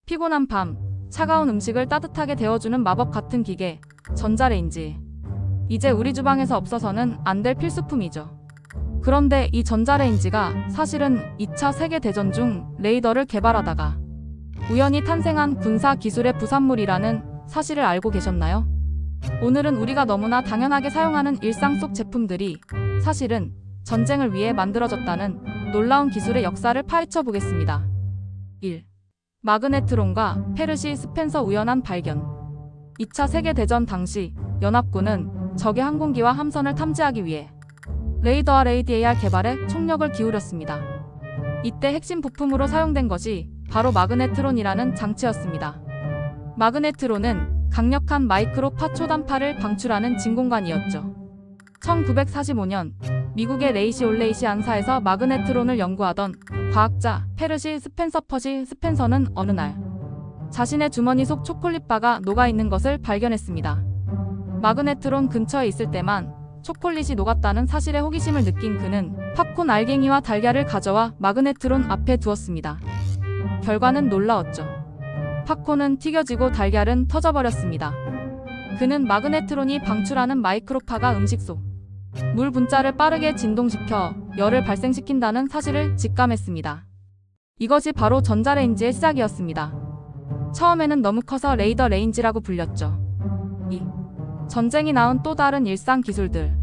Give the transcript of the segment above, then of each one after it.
피곤한 밤, 차가운 음식을 따뜻하게 데워주는 마법 같은 기계, 전자레인지. 이제 우리 주방에서 없어서는 안 될 필수품이죠. 그런데 이 전자레인지가 사실은 2차 세계대전 중 레이더를 개발하다가 우연히 탄생한 군사 기술의 부산물이라는 사실을 알고 계셨나요? 오늘은 우리가 너무나 당연하게 사용하는 일상 속 제품들이 사실은 전쟁을 위해 만들어졌다는 놀라운 기술의 역사를 파헤쳐 보겠습니다. 1. 마그네트론과 페르시 스펜서 우연한 발견. 2차 세계대전 당시 연합군은 적의 항공기와 함선을 탐지하기 위해 레이더와 레이디에이알 개발에 총력을 기울였습니다. 이때 핵심 부품으로 사용된 것이 바로 마그네트론이라는 장치였습니다. 마그네트론은 강력한 마이크로파 초단파를 방출하는 진공관이었죠. 1945년 미국의 레이시 올레이시 안사에서 마그네트론을 연구하던 과학자 페르시 스펜서 스펜서는 어느 날 자신의 주머니 속 초콜릿바가 녹아있는 것을 발견했습니다. 마그네트론 근처에 있을 때만 초콜릿이 녹았다는 사실에 호기심을 느낀 그는 팝콘 알갱이와 달걀을 가져와 마그네트론 앞에 두었습니다. 결과는 놀라웠죠. 팝콘은 튀겨지고 달걀은 터져버렸습니다. 그는 마그네트론이 방출하는 마이크로파가 음식 속 물 분자를 빠르게 진동시켜 열을 발생시킨다는 사실을 직감했습니다. 이것이 바로 전자레인지의 시작이었습니다. 처음에는 너무 커서 레이더 레인지라고 불렸죠. 2. 전쟁이 낳은 또 다른 일상 기술들.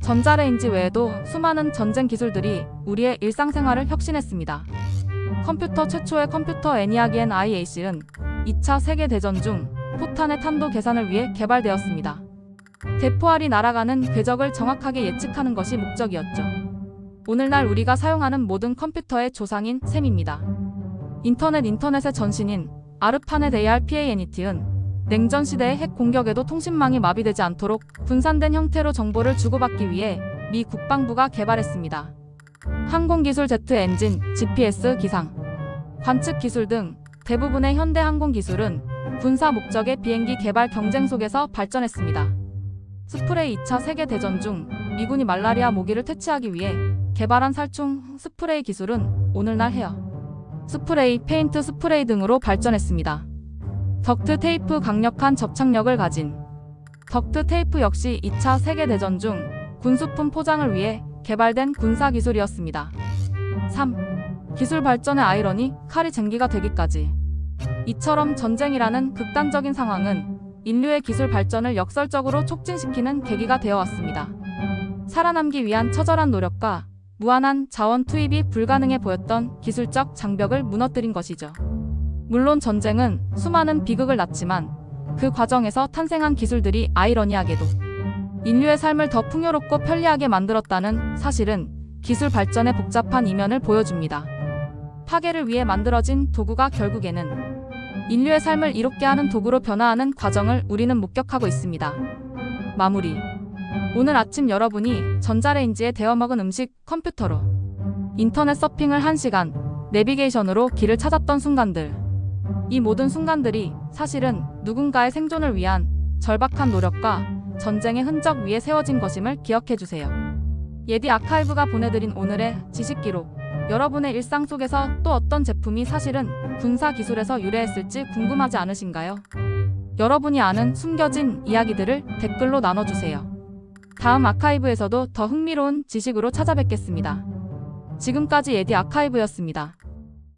전자레인지 외에도 수많은 전쟁 기술들이 우리의 일상생활을 혁신했습니다. 컴퓨터 최초의 컴퓨터 ENIAC NIAC은 2차 세계대전 중 포탄의 탄도 계산을 위해 개발되었습니다. 대포알이 날아가는 궤적을 정확하게 예측하는 것이 목적이었죠. 오늘날 우리가 사용하는 모든 컴퓨터의 조상인 셈입니다. 인터넷의 전신인 아르파넷 ARPANET은 냉전 시대의 핵 공격에도 통신망이 마비되지 않도록 분산된 형태로 정보를 주고받기 위해 미 국방부가 개발했습니다. 항공기술 제트 엔진, GPS 기상, 관측 기술 등 대부분의 현대 항공기술은 군사 목적의 비행기 개발 경쟁 속에서 발전했습니다. 스프레이 2차 세계대전 중 미군이 말라리아 모기를 퇴치하기 위해 개발한 살충 스프레이 기술은 오늘날 헤어 스프레이, 페인트 스프레이 등으로 발전했습니다. 덕트 테이프 강력한 접착력을 가진 덕트 테이프 역시 2차 세계대전 중 군수품 포장을 위해 개발된 군사기술이었습니다. 3. 기술 발전의 아이러니, 칼이 쟁기가 되기까지. 이처럼 전쟁이라는 극단적인 상황은 인류의 기술 발전을 역설적으로 촉진시키는 계기가 되어왔습니다. 살아남기 위한 처절한 노력과 무한한 자원 투입이 불가능해 보였던 기술적 장벽을 무너뜨린 것이죠. 물론 전쟁은 수많은 비극을 낳지만 그 과정에서 탄생한 기술들이 아이러니하게도 인류의 삶을 더 풍요롭고 편리하게 만들었다는 사실은 기술 발전의 복잡한 이면을 보여줍니다. 파괴를 위해 만들어진 도구가 결국에는 인류의 삶을 이롭게 하는 도구로 변화하는 과정을 우리는 목격하고 있습니다. 마무리. 오늘 아침 여러분이 전자레인지에 데워먹은 음식, 컴퓨터로 인터넷 서핑을 1시간, 내비게이션으로 길을 찾았던 순간들. 이 모든 순간들이 사실은 누군가의 생존을 위한 절박한 노력과 전쟁의 흔적 위에 세워진 것임을 기억해주세요. 예디 아카이브가 보내드린 오늘의 지식기록. 여러분의 일상 속에서 또 어떤 제품이 사실은 군사 기술에서 유래했을지 궁금하지 않으신가요? 여러분이 아는 숨겨진 이야기들을 댓글로 나눠주세요. 다음 아카이브에서도 더 흥미로운 지식으로 찾아뵙겠습니다. 지금까지 예디 아카이브였습니다.